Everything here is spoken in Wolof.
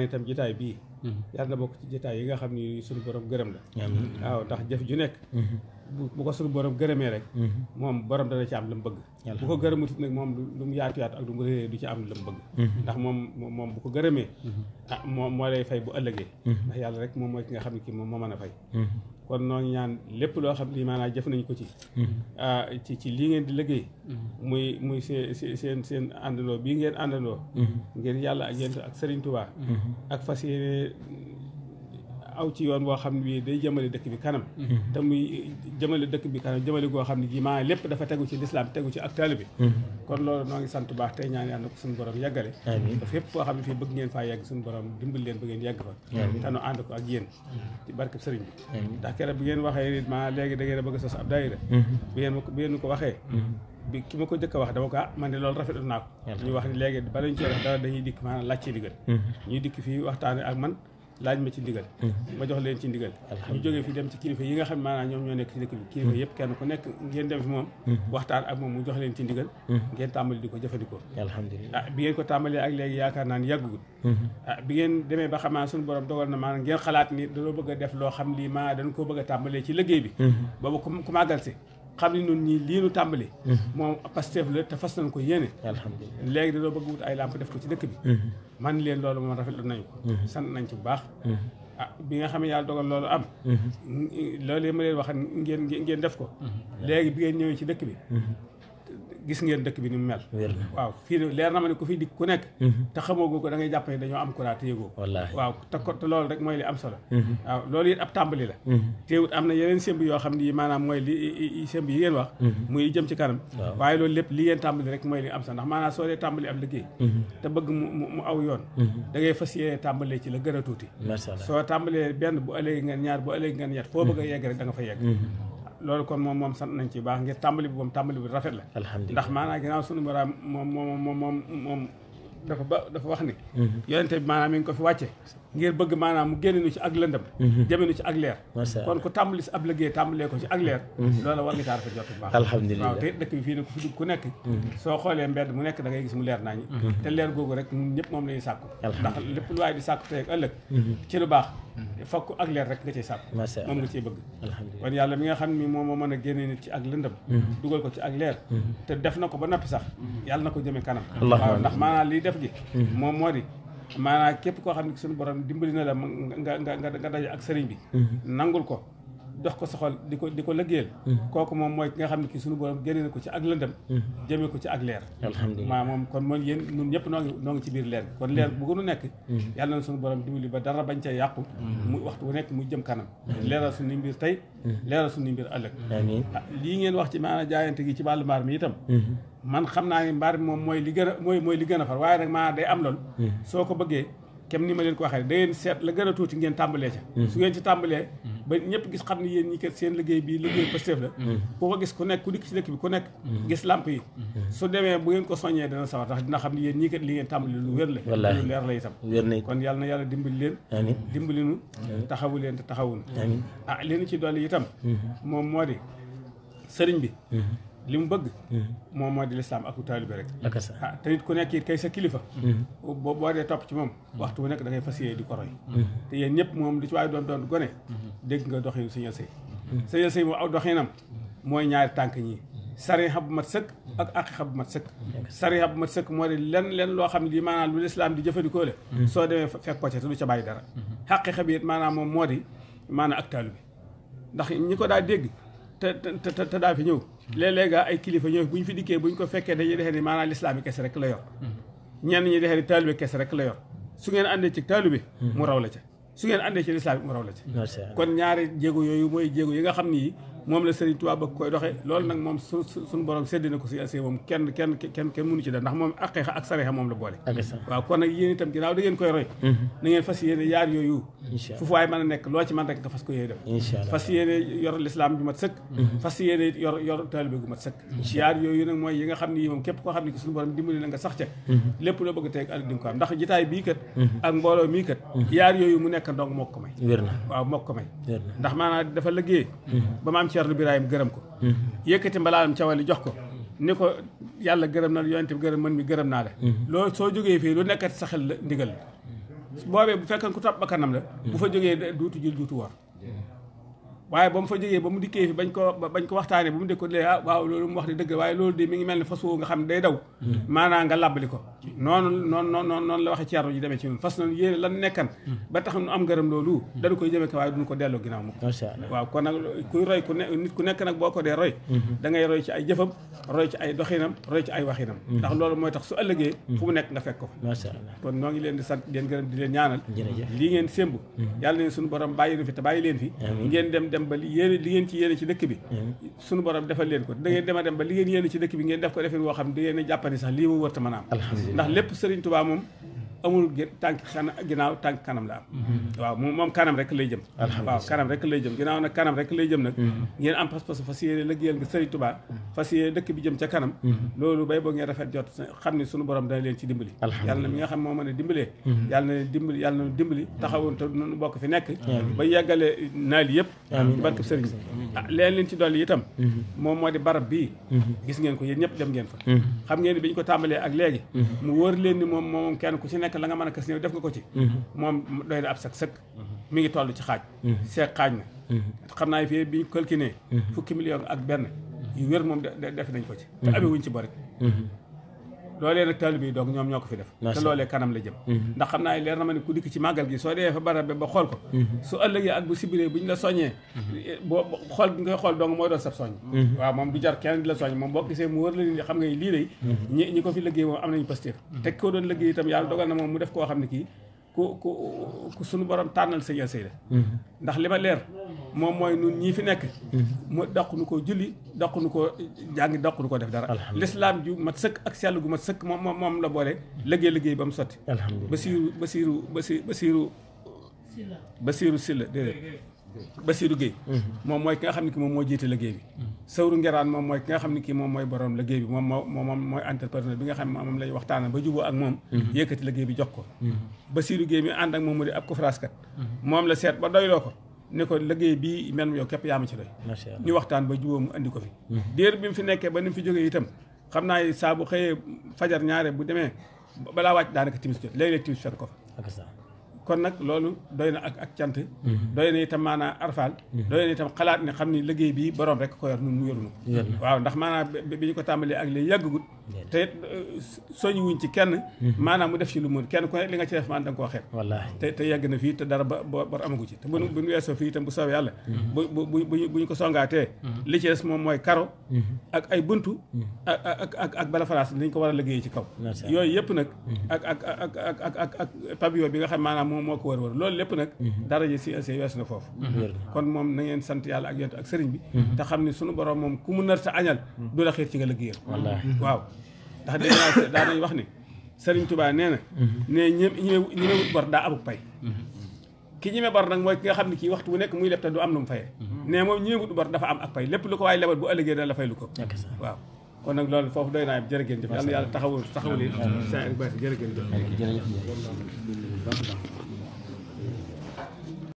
itam jotaay bii yàlla na bokk ci jotaay yi nga xam ni suñu borom gërëm la waaw ndax jëf ju nekk bu ko suñu borom gërëmee rek moom borom dana ci am lu mu bëgg bu ko gërëmutit nag moom lu mu yaatu yaatu ak lu mu réeree du ci am lu mu bëgg ndax moom bu ko gërëmee moo lay fay bu ëllëgee ndax yàlla rek moom mooy ki nga xam ne kii moom moo mën a fay kon noo ngi ñaan lépp loo xam ne maanaam jëf nañu ko ci lii ngeen di liggéey muy seen àndandoo bii ngeen àndandoo ngir yàlla ak yéen ak Serigne Touba ak fas yéene aw ci yoon boo xam ne bii day jëmale dëkk bi kanam te muy jëmale dëkk bi kanam jëmale goo xam ne ji maanaam lépp dafa tegu ci lislaam tegu ci ak taalibe bi kon loolu noo ngi sant baax tey ñaan yàlla ko suñu borom yeggale te fépp foo xam ne fii bëgg ngeen faa yegg suñu borom dimbali leen ba ngeen yegg fa te nu ànd ko ak yéen ci barkeb sëriñ bi ndax keroog bi ngeen waxee maanaam léegi da ngeen a bëgg a sos ab daayira bi ngeen ko waxee bi ki ma ko jëkk a wax dama ko man de loolu rafetlu naa ko ñu wax ni léegi ba lañ cee def dara dañuy dikk maanaam laaj ci ndigal ñuy dikk fii waxtaane ak man laaj ma ci ndigal ma jox leen ci ndigal ñu jógee fi dem ci kilifa yi nga xam ne maanaam ñoom ñoo nekk ci dëkk bi kilifa yëpp kenn ku nekk ngeen dem fi moom waxtaan ak moom mu jox leen ci ndigal ngeen tàmbali di ko jëfandikoo alhamdulilah bi ngeen ko tàmbalee ak léegi yaakaar naa ni yàggugul bi ngeen demee ba xamaa suñu borom dogal na maanaam ngeen xalaat ni dañoo bëgg a def loo xam lii maa dañ koo bëgg a tàmbalee ci liggéey bi boobu ku màggal si xam ni ñun ñii lii nu tàmbali moom Pastef la te fas nañ ko yéene alhamdulilah léegi dañoo bëgg wut ay lamp def ko ci dëkk bi man leen loolu moom rafetlu nañu ko sant nañ ci bu baax bi nga xam ne yàlla dogal loolu am loolu yi ma leen wax ngeen def ko léegi bi ngeen ñëwee ci dëkk bi gis ngeen dëkk bi ni mu mel waaw fii leer na ma ne ku fi dikk ku nekk te xamoogu ko da ngay jàpp ne dañoo am courant te yëgoo waaw te loolu rek mooy li am solo waaw loolu it ab tàmbali la teewut am na yeneen semb yoo xam ne maanaam mooy li semb yi ngeen wax muy jëm ci kanam waaye loolu lépp li ngeen tàmbali rek mooy li am solo ndax maanaam soo dee tàmbali ab liggéey te bëgg mu aw yoon da ngay fas yéene tàmbalee ci la gën a tuuti soo tàmbalee benn bu ëllëgee ngeen ñaar bu ëllëgee ngeen ñett foo bëgg a yegg rek da nga fa yegg loolu kon moom sant nañ ci baax ngir tàmbali bi moom tàmbali bi rafet la ndax maanaam ginnaaw sunu borom moom dafa wax ni yonente bi maanaam mi ngi ko fi wàcce ngir bëgg maanaam mu génne nu ci ak lëndëm jëme nu ci ak leer kon ku tàmbali si ab liggéey tàmbalee ko ci ak leer loolu war nga caa rafet jot bu baax alhamdulilah waaw te dëkk bi fii ne ku fi dugg ku nekk soo xoolee mbedd mu nekk da ngay gis mu leer nañu te leer googu rek ñun ñëpp moom la ñuy sàkku ndax lépp lu waaye di sàkku tey ak ëllëg ci lu baax fokk ak leer rek nga ciy sàkku moom nga ciy bëgg kon yàlla mi nga xam ni moom moo mën a génne nit ci ak lëndëm dugal ko ci ak leer te def na ko ba noppi sax yàlla na ko jëme kanam waaw ndax maanaam liy def gi moom moo di maanaam képp koo xam ne suñu borom dimbali na la nga daje ak sëriñ bi nangul ko dox ko soxal di ko lëggéeyal kooku moom mooy ki nga xam ne kii suñu borom génne na ko ci ak lëndëm jëmee ko ci ak leer alhamdulilah moom kon mooy yéen ñun ñëpp noo ngi ci biir leer kon leer bu gënu nekk yàlla na suñu borom dimbali ba dara bañ ca yàqu mu waxtu bu nekk mu jëm kanam leeral suñu mbir tey leeral suñu mbir ëllëg lii ngeen wax ci maanaam jaayante gi ci wàllu mbaar mi itam man xam naa ni mbaar mi moom mooy li gën a mooy li gën a far waaye nag maanaam day am loolu soo ko bëggee kem ni ma leen ko waxee da ngeen seet la gën a tuuti ngeen tàmbalee ca su ngeen ci tàmbalee ba ñëpp gis xam ne yéen ñi kat seen liggéey bi liggéey Pastef la ku ko gis ku nekk ku dikk ci dëkk bi ku nekk gis lamp yi su demee bu ngeen ko soññee dana sawar tax dina xam ne yéen ñii kat li ngeen tàmbali lu wér la lu leer la itam kon yàlla na yàlla dimbali leen dimbali nu taxawu leen te taxawunu li nu ci dolli itam moom moo di sëriñ bi li mu bëgg moom moo di lislaam ak taalibe rek te nit ku nekk it kay sa kilifa boo dee topp ci moom waxtu bu nekk da ngay fas yéene di ko roy te yéen ñëpp moom li ci waaye doon gone dégg nga doxinu Sëñ Sëy moom aw doxinam mooy ñaari tànk ñii sariha bu mat sëkk ak aqiqa bu mat sëkk sariha bu mat sëkk moo di len loo xam ne di maanaam lu lislaam di jëfandikoo la soo demee fekk ko ca te du ca bàyyi dara aqiqa bi it maanaam moom moo di maanaam ak taalibe ndax ñi ko daa dégg te daa fi ñëw léeg-léeg ay kilifa ñëw bu ñu fi dikkee bu ñu ko fekkee dañuy defee ni maanaam lislaam yi kese rek la yor ñenn ñi defee ni taalibe kese rek la yor su ngeen àndee ci taalibe mu raw la ca su ngeen àndee ci lislaam bi mu raw la ca kon ñaari jéego yooyu mooy jéego yi nga xam ni moom la Serigne Touba bëgg koy doxee loolu nag moom suñu borom sédd na ko si assez moom kenn mënu ci dara ndax moom aqiqa ak sariha moom la boole waaw kon nag yéen itam ginnaaw da ngeen koy roy na ngeen fas yéene yaar yooyu fu waay mën a nekk loo ci man rek nga fas ko yéene def fas yéene yor lislaam bi mat sëkk fas yéene yor taalibe gu mat sëkk yaar yooyu nag mooy yi nga xam ne yi moom képp koo xam ne ki suñu borom dimbali la nga sax ca lépp loo bëgg teeg àll di nga ko am ndax jitaay bii kat ak mbooloo mii kat yaar yooyu mu nekk ndong moo ko may waaw moo ko may ndax maanaam dafa liggéey ba maam Ceerno Birahim gërëm ko yëkkati mbalaanam cawali jox ko ni ko yàlla gërëm na yonent bi gërëm mën mi gërëm naa la loolu soo jógee fii lu nekkati sa xel la ndigal la boobee bu fekkoon ku topp bakkanam la bu fa jógee duutu jul duutu woor waaye ba mu fa jógee ba mu dikkee fi bañ ko waxtaanee ba mu dégg ko lee waaw loolu mu wax di dëgg waaye loolu de mi ngi mel ne fas woo nga xam ne day daw maanaam nga làbbali ko noonu la waxe ceerno ji demee ci ñun fas na yéene lan nekkan ba tax nu am ngërëm loolu dañu koy jëmee ko waaye duñu ko delloo ginnaaw mu waaw kon nag kuy roy nit ku nekk nag boo ko dee roy da ngay roy ci ay jëfam roy ci ay doxinam roy ci ay waxinam ndax loolu mooy tax su ëllëgee fu mu nekk nga fekk ko kon noo ngi leen di sant di leen gërëm di leen ñaanal lii ngeen sémb yàlla neen suñu borom bàyyi nu fi te bàyyi leen fi ngeen dem ba li ngeen ci yéene ci dëkk bi suñu borom defal leen ko da ngeen dem ba li ngeen yéene ci dëkk bi ngeen def ko defin woo xam ne da ngeen a jàppani sax lii mu wërta mën a am ndax lépp Sëriñ Tuubaa moom amul tànk ginnaaw tànk kanam la am waaw moom kanam rek lay jëm waaw kanam rek lay jëm ginnaaw nag kanam rek lay jëm nag ngeen am pas-pas fas yéene liggéeyal nga Sëriñ Tuubaa fas yéene dëkk bi jëm ca kanam loolu bay boo ngeen rafet jot xam ne suñu borom dana leen ci dimbali yàlla na mi nga xam moo mën a dimbalee yàlla na leen dimbali yàlla na dimbali taxawoon te nu bokk fi nekk ba yeggale naal yëpp barke sëriñ bi leen ci dolli itam moom moo di barab bii gis ngeen ko yéen ñëpp dem ngeen fa xam ngeen ni bi ñu ko tàmbalee ak léegi mu wóor leen ni moom kenn ku ci nekk la nga mën a kës ñëw def nga ko ci moom doy na ab sëkk mi ngi toll ci xaaj seeg xaaj na xam naa fii bi ñu calculé fukki million ak benn yu wér moom def nañ ko ci te amee wuñ ci borit loolee nag taalibe yi donc ñoom ñoo ko fi def te loolee kanam la jëm ndax xam naa leer na ma ne ku dikk ci màggal gi soo dee fa barab ba xool ko su ëllëgee ak bu sibiree bu ñu la soññee boo xool bi nga xool donc mooy doon sab soññ waaw moom du jar kenn di la soññ moom boo gisee mu wër la ni xam nga lii lay ñi ko fi liggéey moom am nañu pastéef te ko doon liggéey itam yàlla dogal na moom mu def koo xam ne kii ku suñu borom tànnal sëñ Alsey la ndax li ma leer moom mooy nun ñii fi nekk mu daq nu ko julli daq nu ko jàngi daq nu ko def dara l'islam ju mat sëkk ak sell gu mat sëkk moom la boole liggéey ba mu sotti Basiiru Silla déedéet Basiiru Géey moom mooy ki nga xam ne ki moom moo jiite liggéey bi Sawru Ngeraan moom mooy ki nga xam ne kii moom mooy borom liggéey bi moom mooy entrepreneur bi nga xam ne moom lañ waxtaana ba juboo ak moom yëkkati liggéey bi jox ko Basiiru Géey mi ànd ak moom mu di ab kufraaskat moom la seet ba doyloo ko ne ko liggéey bii mel yow képp yaa ma ci doy ñu waxtaan ba juboo mu andi ko fi diir bi mu fi nekkee ba ni mu fi jógee itam xam naa saa bu xëyee fajar ñaare bu demee balaa wàcc daanaka timis jot léeg-léeg timis fekk ko fa kon nag loolu doy na ak cant doy na itam maanaam arfaal doy na itam xalaat ne xam ni liggéey bii borom rek ko yor nun mu yorunu waaw ndax maanaam bi ñu ko tàmbalee ak léegi yàggagut te it soñu wuñ ci kenn maanaam mu def ci lu mën kenn ku ne li nga ci def maan da nga koo xeeb te yàgg na fii te dara bor amagu ci te bu ñu weesoo fii itam bu soobee yàlla bu ñu ko songaatee li ci des moom mooy karo ak ay buntu ak bala faraas dañ ko war a liggéey ci kaw yooyu yëpp nag ak pavillon bi nga xam maanaam moom moo ko wër loolu lépp nag dara ji si weesu na foofu kon moom na ngeen sant yàlla ak yonent ak sëriñ bi te xam ni sunu borom moom ku mu nar ta añal du la xiir ci nga liggéeyal waaw ndax daa nañ wax ni sëriñ Tuubaa nee na ne ñemewut bor daa amuk pay ki ñeme bor nag mooy ki nga xam ne kii waxtu bu nekk muy leb te du am lu mu fayee ne moom ñemewut bor dafa am ak pay lépp lu ko waaye lebal bu ëllëgee dana la fay lu ko waaw kon nag loolu foofu doy naa jërë ngeen jëf yàlla taxawu leen sa ak basi jërë ngeen jëf